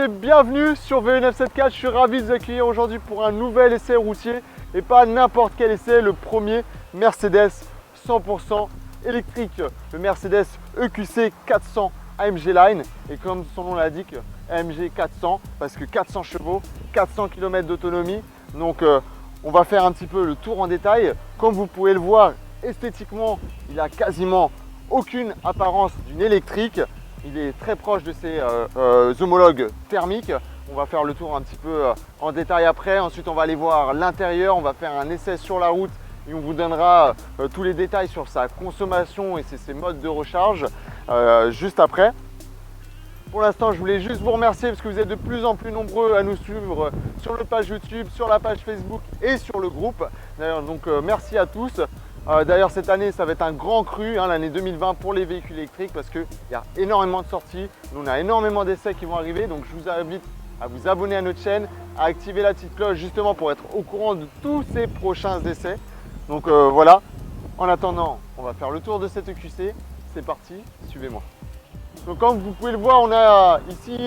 et bienvenue sur VE974. Je suis ravi de vous accueillir aujourd'hui pour un nouvel essai routier et pas n'importe quel essai, le premier Mercedes 100% électrique, le Mercedes EQC 400 AMG Line, et comme son nom l'indique, AMG 400 parce que 400 chevaux, 400 km d'autonomie. Donc on va faire un petit peu le tour en détail. Comme vous pouvez le voir, esthétiquement, il a quasiment aucune apparence d'une électrique. Il est très proche de ses homologues thermiques. On va faire le tour un petit peu en détail après. Ensuite, on va aller voir l'intérieur. On va faire un essai sur la route et on vous donnera tous les détails sur sa consommation et ses modes de recharge juste après. Pour l'instant, je voulais juste vous remercier parce que vous êtes de plus en plus nombreux à nous suivre sur la page YouTube, sur la page Facebook et sur le groupe. D'ailleurs, donc merci à tous. D'ailleurs, cette année, ça va être un grand cru, l'année 2020 pour les véhicules électriques parce qu'il y a énormément de sorties. On a énormément d'essais qui vont arriver. Donc, je vous invite à vous abonner à notre chaîne, à activer la petite cloche justement pour être au courant de tous ces prochains essais. Donc voilà. En attendant, on va faire le tour de cette EQC. C'est parti, suivez-moi. Donc comme vous pouvez le voir, on a ici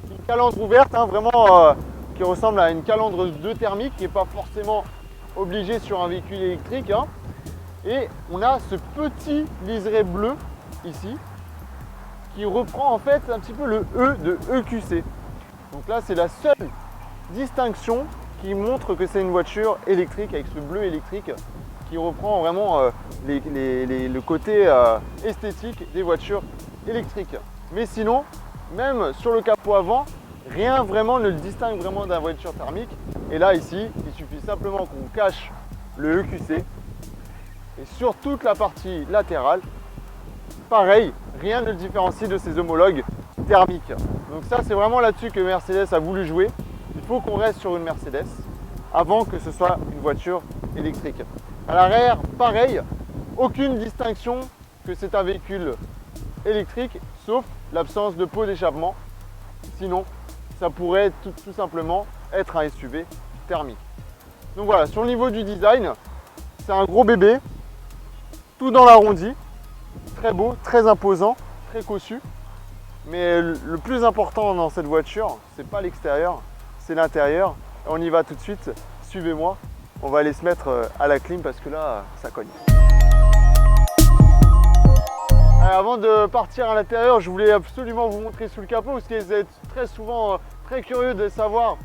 une calandre ouverte, vraiment qui ressemble à une calandre 2 thermique, qui n'est pas forcément obligée sur un véhicule électrique. Et on a ce petit liseré bleu ici, qui reprend en fait un petit peu le E de EQC. Donc là, c'est la seule distinction qui montre que c'est une voiture électrique avec ce bleu électrique qui reprend vraiment le côté esthétique des voitures électriques. Mais sinon, même sur le capot avant, rien vraiment ne le distingue vraiment d'une voiture thermique. Et là, ici, il suffit simplement qu'on cache le EQC. Et sur toute la partie latérale, pareil, rien ne le différencie de ses homologues thermiques. Donc ça, c'est vraiment là-dessus que Mercedes a voulu jouer. Il faut qu'on reste sur une Mercedes avant que ce soit une voiture électrique. À l'arrière, pareil, aucune distinction que c'est un véhicule électrique, sauf l'absence de pot d'échappement. Sinon, ça pourrait tout simplement être un SUV thermique. Donc voilà, sur le niveau du design, c'est un gros bébé, tout dans l'arrondi, très beau, très imposant, très cossu. Mais le plus important dans cette voiture, c'est pas l'extérieur, c'est l'intérieur. On y va tout de suite, suivez-moi. On va aller se mettre à la clim parce que là, ça cogne. Avant de partir à l'intérieur, je voulais absolument vous montrer sous le capot parce que vous êtes très souvent très curieux de savoir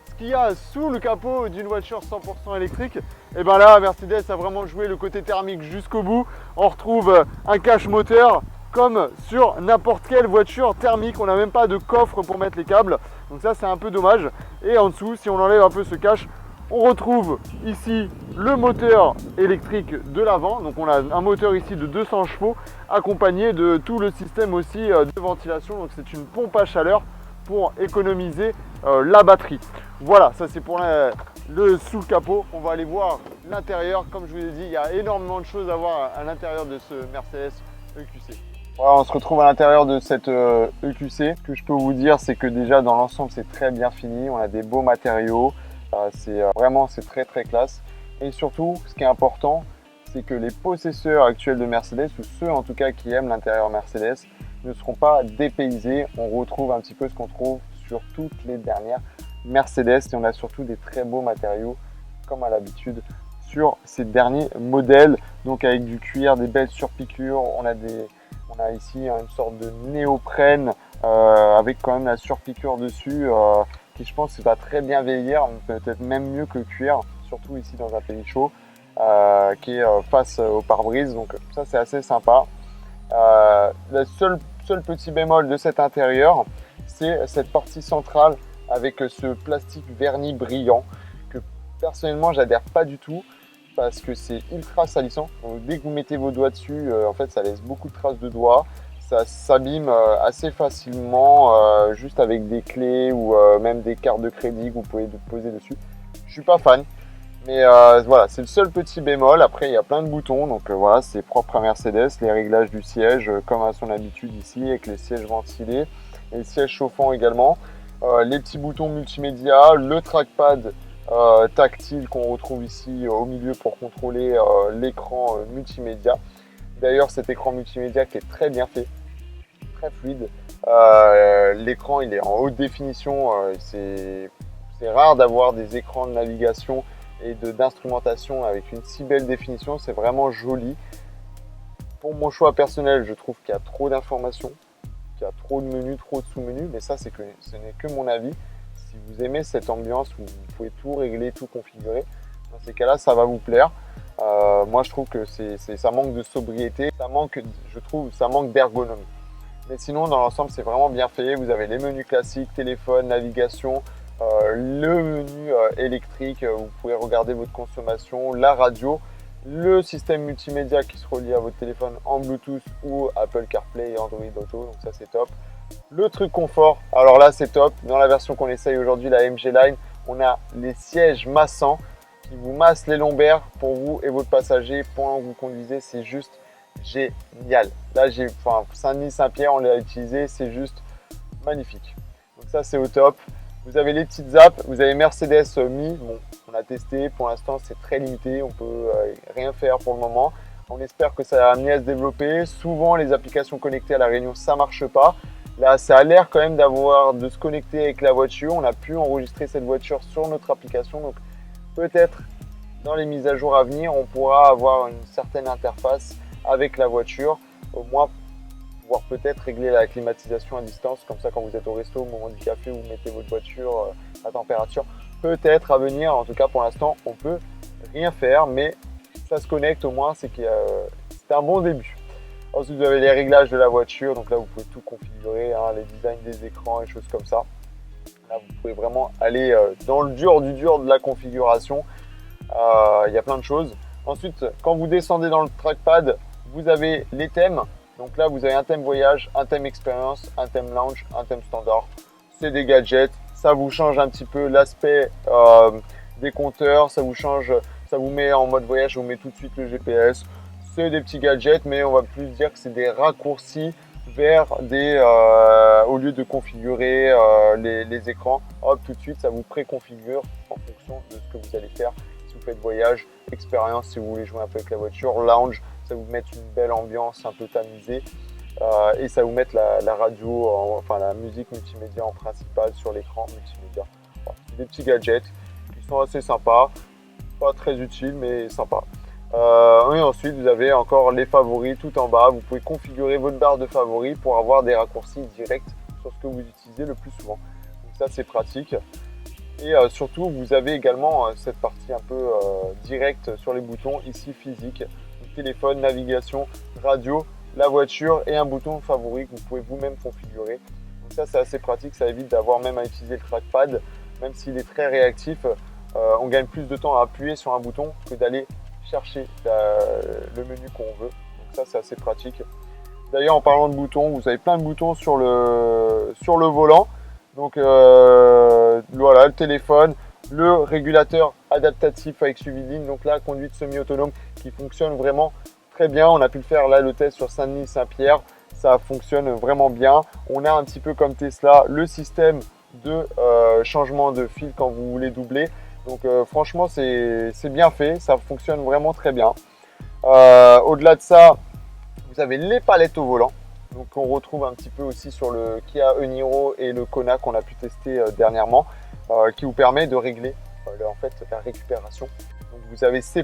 ce qu'il y a sous le capot d'une voiture 100% électrique. Et bien là, Mercedes a vraiment joué le côté thermique jusqu'au bout. On retrouve un cache moteur comme sur n'importe quelle voiture thermique. On n'a même pas de coffre pour mettre les câbles. Donc ça, c'est un peu dommage. Et en dessous, si on enlève un peu ce cache, on retrouve ici le moteur électrique de l'avant. Donc on a un moteur ici de 200 chevaux accompagné de tout le système aussi de ventilation. Donc c'est une pompe à chaleur pour économiser la batterie. Voilà, ça c'est pour le sous le capot. On va aller voir l'intérieur. Comme je vous ai dit, il y a énormément de choses à voir à l'intérieur de ce Mercedes EQC. Voilà, on se retrouve à l'intérieur de cette EQC. Ce que je peux vous dire, c'est que déjà dans l'ensemble, c'est très bien fini. On a des beaux matériaux. C'est très très classe. Et surtout, ce qui est important, c'est que les possesseurs actuels de Mercedes, ou ceux en tout cas qui aiment l'intérieur Mercedes, ne seront pas dépaysés. On retrouve un petit peu ce qu'on trouve sur toutes les dernières Mercedes. Et on a surtout des très beaux matériaux, comme à l'habitude, sur ces derniers modèles. Donc avec du cuir, des belles surpiqûres. On a ici une sorte de néoprène avec quand même la surpiqûre dessus. Qui je pense va très bien vieillir, peut-être même mieux que le cuir, surtout ici dans un pays chaud, qui est face au pare-brise, donc ça c'est assez sympa. Le seul petit bémol de cet intérieur, c'est cette partie centrale avec ce plastique verni brillant, que personnellement j'adhère pas du tout, parce que c'est ultra salissant. Donc, dès que vous mettez vos doigts dessus, en fait ça laisse beaucoup de traces de doigts. Ça s'abîme assez facilement, juste avec des clés ou même des cartes de crédit que vous pouvez poser dessus. Je suis pas fan, mais voilà, c'est le seul petit bémol. Après, il y a plein de boutons, donc voilà, c'est propre à Mercedes. Les réglages du siège, comme à son habitude ici, avec les sièges ventilés et les sièges chauffants également. Les petits boutons multimédia, le trackpad tactile qu'on retrouve ici au milieu pour contrôler l'écran multimédia. D'ailleurs, cet écran multimédia qui est très bien fait, très fluide, L'écran il est en haute définition, c'est rare d'avoir des écrans de navigation et d'instrumentation avec une si belle définition, c'est vraiment joli. Pour mon choix personnel, je trouve qu'il y a trop d'informations, qu'il y a trop de menus, trop de sous-menus, mais ça ce n'est que mon avis. Si vous aimez cette ambiance où vous pouvez tout régler, tout configurer, dans ces cas-là, ça va vous plaire. Moi, je trouve que ça manque de sobriété, ça manque d'ergonomie. Mais sinon, dans l'ensemble, c'est vraiment bien fait. Vous avez les menus classiques, téléphone, navigation, le menu électrique, vous pouvez regarder votre consommation, la radio, le système multimédia qui se relie à votre téléphone en Bluetooth ou Apple CarPlay et Android Auto, donc ça c'est top. Le truc confort, alors là c'est top. Dans la version qu'on essaye aujourd'hui, la MG Line, on a les sièges massants qui vous massent les lombaires pour vous et votre passager pendant que vous conduisez. C'est juste génial. Là, Saint-Denis, Saint-Pierre, on l'a utilisé, c'est juste magnifique. Donc ça, c'est au top. Vous avez les petites apps, vous avez Mercedes Me. Bon, on a testé, pour l'instant, c'est très limité. On peut rien faire pour le moment. On espère que ça va amener à se développer. Souvent, les applications connectées à la Réunion, ça marche pas. Là, ça a l'air quand même de se connecter avec la voiture. On a pu enregistrer cette voiture sur notre application. Donc, peut-être dans les mises à jour à venir, on pourra avoir une certaine interface avec la voiture, au moins pouvoir peut-être régler la climatisation à distance, comme ça quand vous êtes au resto au moment du café, vous mettez votre voiture à température, peut-être à venir. En tout cas pour l'instant on peut rien faire, mais ça se connecte au moins, c'est un bon début. Ensuite vous avez les réglages de la voiture, donc là vous pouvez tout configurer, hein, les designs des écrans et choses comme ça. Là vous pouvez vraiment aller dans le dur du dur de la configuration. Il y a plein de choses. Ensuite, quand vous descendez dans le trackpad, vous avez les thèmes. Donc là, vous avez un thème voyage, un thème expérience, un thème lounge, un thème standard. C'est des gadgets. Ça vous change un petit peu l'aspect des compteurs. Ça vous change, ça vous met en mode voyage, ça vous met tout de suite le GPS. C'est des petits gadgets, mais on va plus dire que c'est des raccourcis vers au lieu de configurer les écrans, hop, tout de suite, ça vous préconfigure en fonction de ce que vous allez faire. Si vous faites voyage, expérience, si vous voulez jouer un peu avec la voiture, lounge, ça vous met une belle ambiance un peu tamisée et ça vous met la radio, enfin la musique multimédia en principal sur l'écran multimédia. Voilà, des petits gadgets qui sont assez sympas, pas très utiles mais sympas. Et ensuite vous avez encore les favoris tout en bas. Vous pouvez configurer votre barre de favoris pour avoir des raccourcis directs sur ce que vous utilisez le plus souvent. Donc ça c'est pratique. Et surtout, vous avez également cette partie un peu directe sur les boutons, ici physique, donc, téléphone, navigation, radio, la voiture et un bouton favori que vous pouvez vous-même configurer. Donc ça, c'est assez pratique, ça évite d'avoir même à utiliser le trackpad, même s'il est très réactif, on gagne plus de temps à appuyer sur un bouton que d'aller chercher le menu qu'on veut. Donc ça, c'est assez pratique. D'ailleurs, en parlant de boutons, vous avez plein de boutons sur le volant. Donc voilà, le téléphone, le régulateur adaptatif avec suivi de ligne, donc là, conduite semi-autonome qui fonctionne vraiment très bien. On a pu le faire là, le test sur Saint-Denis, Saint-Pierre, ça fonctionne vraiment bien. On a un petit peu comme Tesla le système de changement de fil quand vous voulez doubler. Donc franchement, c'est bien fait, ça fonctionne vraiment très bien. Au-delà de ça, vous avez les palettes au volant. Donc on retrouve un petit peu aussi sur le Kia e-Niro et le Kona qu'on a pu tester dernièrement, qui vous permet de régler en fait la récupération. Donc vous avez C+,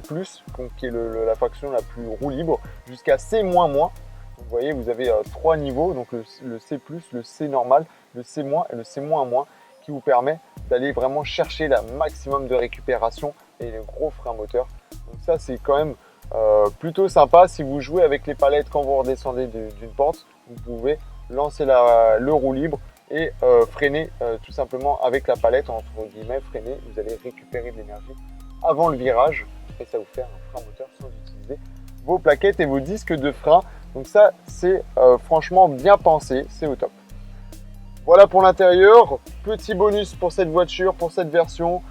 qui est la faction la plus roue libre, jusqu'à C-. Donc, vous voyez, vous avez 3 niveaux, donc le C+, le C normal, le C- et le C-, qui vous permet d'aller vraiment chercher le maximum de récupération et le gros frein moteur. Donc ça c'est quand même plutôt sympa. Si vous jouez avec les palettes quand vous redescendez d'une pente, vous pouvez lancer le roue libre et freiner tout simplement avec la palette, entre guillemets, freiner, vous allez récupérer de l'énergie avant le virage et ça vous fait un frein moteur sans utiliser vos plaquettes et vos disques de frein. Donc ça c'est franchement bien pensé, c'est au top. Voilà pour l'intérieur. Petit bonus pour cette voiture, pour cette version,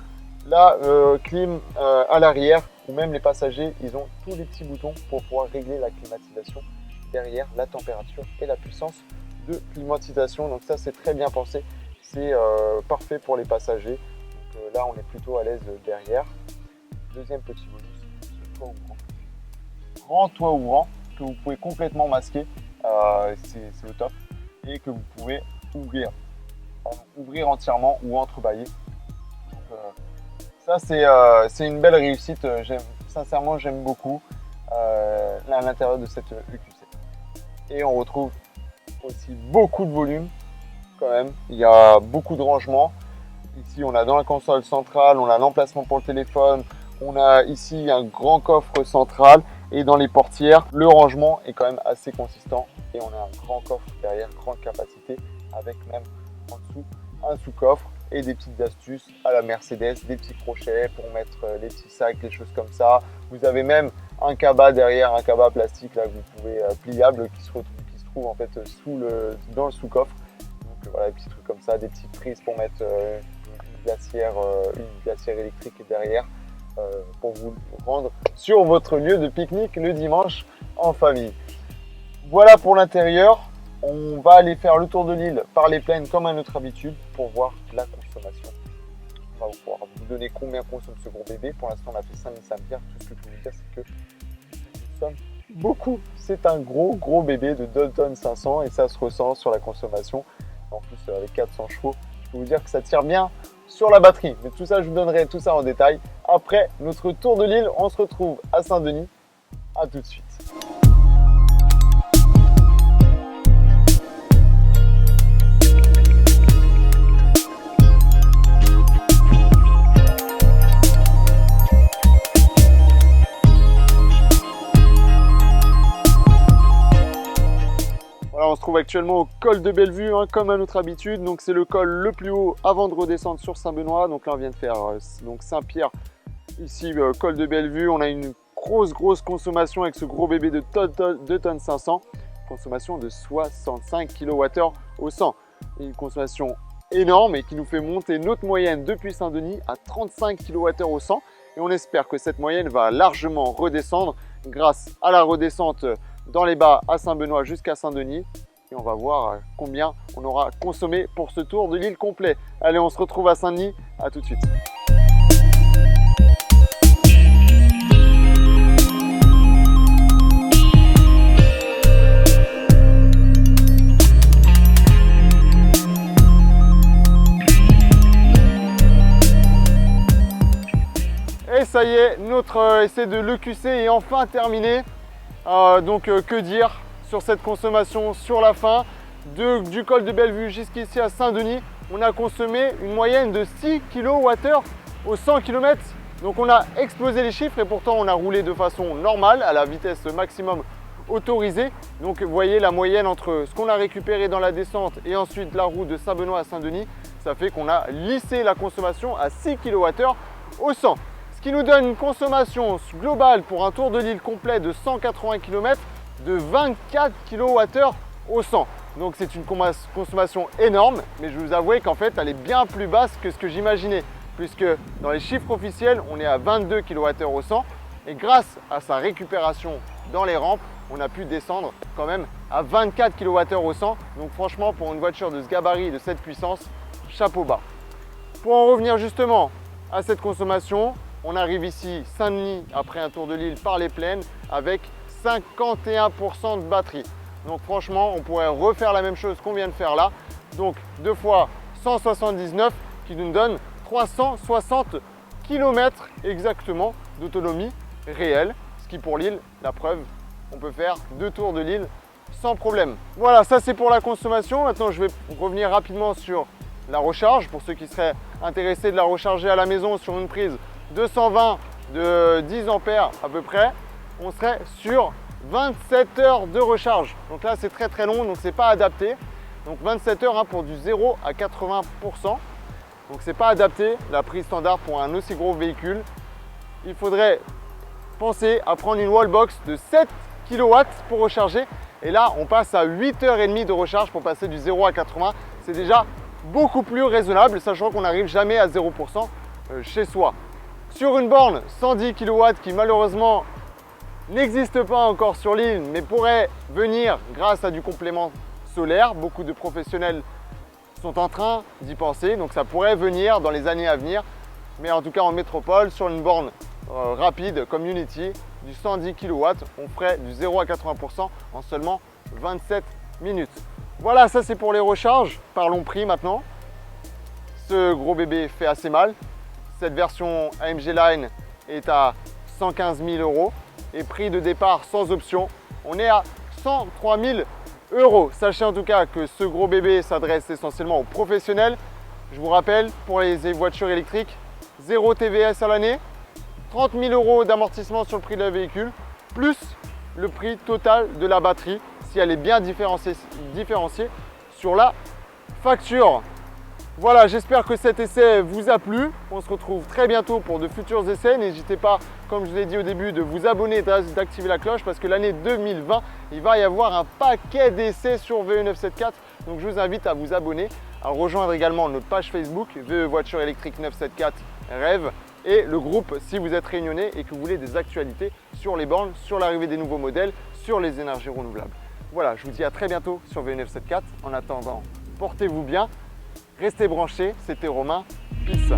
la clim à l'arrière, ou même les passagers, ils ont tous les petits boutons pour pouvoir régler la climatisation derrière, la température et la puissance de climatisation. Donc ça c'est très bien pensé, c'est parfait pour les passagers. Donc là on est plutôt à l'aise derrière. Deuxième petit bonus, ce toit ouvrant. Grand toit ouvrant que vous pouvez complètement masquer, c'est le top. et que vous pouvez ouvrir entièrement ou entrebâiller. Donc, ça c'est une belle réussite. Sincèrement j'aime beaucoup à l'intérieur de cette EQC. Et on retrouve aussi beaucoup de volume quand même. Il y a beaucoup de rangement. Ici on a dans la console centrale, on a l'emplacement pour le téléphone, on a ici un grand coffre central et dans les portières, le rangement est quand même assez consistant et on a un grand coffre derrière, grande capacité avec même en dessous un sous-coffre et des petites astuces à la Mercedes, des petits crochets pour mettre les petits sacs, des choses comme ça. Vous avez même un cabas derrière, un cabas plastique là que vous pouvez pliable qui se trouve en fait dans le sous-coffre. Donc voilà, des petits trucs comme ça, des petites prises pour mettre une glacière électrique derrière pour vous rendre sur votre lieu de pique-nique le dimanche en famille. Voilà pour l'intérieur. On va aller faire le tour de l'île par les plaines comme à notre habitude pour voir la consommation. On va pouvoir vous donner combien consomme ce gros bébé. Pour l'instant, on a fait 5000 ampères. Tout ce que je peux vous dire, c'est que ça consomme beaucoup. C'est un gros bébé de 2 tonnes 500 et ça se ressent sur la consommation. En plus, avec 400 chevaux, je peux vous dire que ça tire bien sur la batterie. Mais tout ça, je vous donnerai tout ça en détail. Après notre tour de l'île, on se retrouve à Saint-Denis. À tout de suite. Voilà, on se trouve actuellement au col de Bellevue, hein, comme à notre habitude. Donc c'est le col le plus haut avant de redescendre sur Saint-Benoît. Donc là on vient de faire donc Saint-Pierre, ici col de Bellevue. On a une grosse consommation avec ce gros bébé de 2 tonnes 500. Consommation de 65 kWh au 100. Une consommation énorme et qui nous fait monter notre moyenne depuis Saint-Denis à 35 kWh au 100. Et on espère que cette moyenne va largement redescendre grâce à la redescente dans les bas à Saint-Benoît jusqu'à Saint-Denis. Et on va voir combien on aura consommé pour ce tour de l'île complet. Allez, on se retrouve à Saint-Denis. À tout de suite. Et ça y est, notre essai de l'EQC est enfin terminé. Que dire sur cette consommation sur la fin du col de Bellevue jusqu'ici à Saint-Denis. On a consommé une moyenne de 6 kWh au 100 km. Donc on a explosé les chiffres et pourtant on a roulé de façon normale à la vitesse maximum autorisée. Donc vous voyez la moyenne entre ce qu'on a récupéré dans la descente et ensuite la route de Saint-Benoît à Saint-Denis. Ça fait qu'on a lissé la consommation à 6 kWh au 100. Ce qui nous donne une consommation globale pour un tour de l'île complet de 180 km de 24 kWh au 100. Donc c'est une consommation énorme, mais je vous avoue qu'en fait elle est bien plus basse que ce que j'imaginais, puisque dans les chiffres officiels on est à 22 kWh au 100 et grâce à sa récupération dans les rampes, on a pu descendre quand même à 24 kWh au 100. Donc franchement pour une voiture de ce gabarit, de cette puissance, chapeau bas. Pour en revenir justement à cette consommation, on arrive ici Saint-Denis après un tour de l'île par les plaines avec 51% de batterie. Donc franchement, on pourrait refaire la même chose qu'on vient de faire là. Donc 2 fois 179 qui nous donne 360 km exactement d'autonomie réelle. Ce qui pour l'île, la preuve, on peut faire 2 tours de l'île sans problème. Voilà, ça c'est pour la consommation. Maintenant, je vais revenir rapidement sur la recharge. Pour ceux qui seraient intéressés de la recharger à la maison sur une prise 220 de 10 ampères à peu près, on serait sur 27 heures de recharge. Donc là c'est très long, donc c'est pas adapté. Donc 27 heures pour du 0 à 80%. Donc c'est pas adapté la prise standard pour un aussi gros véhicule. Il faudrait penser à prendre une wallbox de 7 kW pour recharger. Et là on passe à 8h30 de recharge pour passer du 0 à 80. C'est déjà beaucoup plus raisonnable, sachant qu'on n'arrive jamais à 0% chez soi. Sur une borne 110 kW qui malheureusement n'existe pas encore sur l'île, mais pourrait venir grâce à du complément solaire. Beaucoup de professionnels sont en train d'y penser, donc ça pourrait venir dans les années à venir. Mais en tout cas en métropole, sur une borne rapide comme Unity, du 110 kW, on ferait du 0 à 80% en seulement 27 minutes. Voilà, ça c'est pour les recharges. Parlons prix maintenant. Ce gros bébé fait assez mal. Cette version AMG Line est à 115 000 € et prix de départ sans option, on est à 103 000 €. Sachez en tout cas que ce gros bébé s'adresse essentiellement aux professionnels. Je vous rappelle, pour les voitures électriques, 0 TVS à l'année, 30 000 € d'amortissement sur le prix de la véhicule, plus le prix total de la batterie, si elle est bien différenciée sur la facture. Voilà, j'espère que cet essai vous a plu. On se retrouve très bientôt pour de futurs essais. N'hésitez pas, comme je vous l'ai dit au début, de vous abonner et d'activer la cloche parce que l'année 2020, il va y avoir un paquet d'essais sur VE 974. Donc je vous invite à vous abonner, à rejoindre également notre page Facebook VE Voiture électrique 974 Rêve et le groupe si vous êtes réunionnais et que vous voulez des actualités sur les bornes, sur l'arrivée des nouveaux modèles, sur les énergies renouvelables. Voilà, je vous dis à très bientôt sur VE 974. En attendant, portez-vous bien. Restez branchés, c'était Romain, peace.